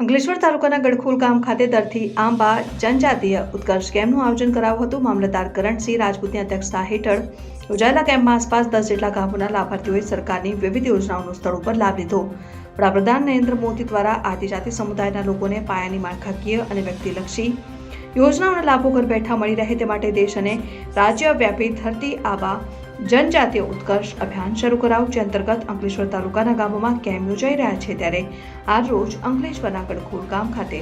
અંકલેશ્વર તાલુકાના ગડખોલ ગામ ખાતે દરથી આંબા જનજાતીય ઉત્કર્ષ કેમ્પનું આયોજન કરાયું હતું। મામલતદાર કરણસિંહ રાજપૂતની અધ્યક્ષતા હેઠળ યોજાયેલા કેમ્પમાં આસપાસ 10 જેટલા ગામોના લાભાર્થીઓએ સરકારની વિવિધ યોજનાઓનો સ્થળ ઉપર લાભ લીધો। વડાપ્રધાન નરેન્દ્ર મોદી દ્વારા આદિજાતિ સમુદાયના લોકોને પાયાની માળખાકીય અને વ્યક્તિલક્ષી યોજનાઓના લાભો ઘર બેઠા મળી રહે તે માટે દેશ અને રાજ્યવ્યાપી ધરતી આંબા જનજાતીય ઉત્કર્ષ અભિયાન શરૂ કરાયું, જે અંતર્ગત અંકલેશ્વર તાલુકાના ગામોમાં કેમ્પ યોજાઈ રહ્યા છે। ત્યારે આજ રોજ અંકલેશ્વરના ગડખોલ ગામ ખાતે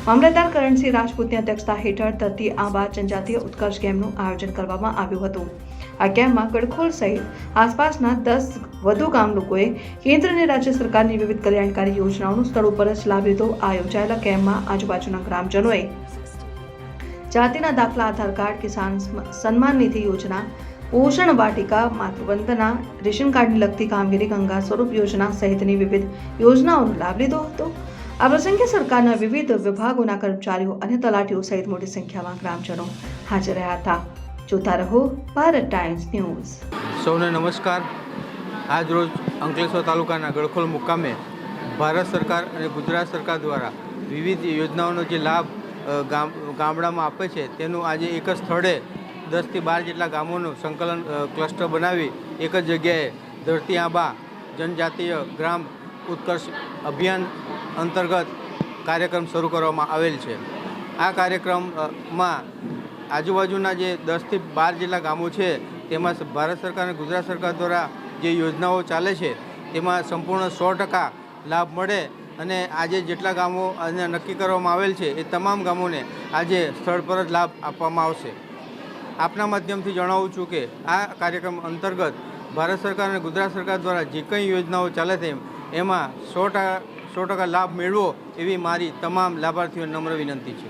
મામલતદાર કરણસિંહ રાજપૂતની અધ્યક્ષતા હેઠળ ધરતી આંબા જનજાતીય ઉત્કર્ષ કેમ્પનું આયોજન કરવામાં આવ્યું હતું। આ કેમ્પમાં ગડખોલ સહિત આસપાસના 10 વધુ ગામ લોકોએ કેન્દ્ર અને રાજ્ય સરકારની વિવિધ કલ્યાણકારી યોજનાઓનો સ્થળ ઉપર જ લાભ લીધો। આ યોજાયેલા કેમ્પમાં આજુબાજુના ગ્રામજનોએ જાતિના દાખલા, આધાર કાર્ડ, કિસાન સન્માન નિધિ યોજના, પોષણ વાટિકા, માતૃવંદના, રેશન કાર્ડને લગતી કામગીરી, ગંગા સ્વરૂપ યોજના સહિતની વિવિધ યોજનાઓનો લાભ લીધો હતો। આ પ્રસંગે સરકારના વિવિધ વિભાગોના કર્મચારીઓ અને તલાટીઓ સહિત મોટી સંખ્યામાં ગ્રામજનો હાજર રહ્યા હતા। જોતા રહો ભારત ટાઈમ્સ ન્યૂઝ। સૌને નમસ્કાર। આજ રોજ અંકલેશ્વર તાલુકાના ગડખોલ મુકામે ભારત સરકાર અને ગુજરાત સરકાર દ્વારા વિવિધ યોજનાઓનો જે લાભ ગામડામાં આપે છે તેનું આજે એક જ સ્થળે 10 થી 12 જેટલા ગામોનું સંકલન ક્લસ્ટર બનાવી એક જ જગ્યાએ ધરતી આંબા જનજાતીય ગ્રામ ઉત્કર્ષ અભિયાન અંતર્ગત કાર્યક્રમ શરૂ કરવામાં આવેલ છે। આ કાર્યક્રમમાં આજુબાજુના જે 10 થી 12 જેટલા ગામો છે તેમાં ભારત સરકાર અને ગુજરાત સરકાર દ્વારા જે યોજનાઓ ચાલે છે તેમાં સંપૂર્ણ 100% લાભ મળે અને આજે જેટલા ગામો અને નક્કી કરવામાં આવેલ છે એ તમામ ગામોને આજે સ્થળ પર જ લાભ આપવામાં આવશે। આપના માધ્યમથી જણાવું છું કે આ કાર્યક્રમ અંતર્ગત ભારત સરકાર અને ગુજરાત સરકાર દ્વારા જે કંઈ યોજનાઓ ચાલે છે એમાં 100% લાભ મેળવો એવી મારી તમામ લાભાર્થીઓને નમ્ર વિનંતી છે।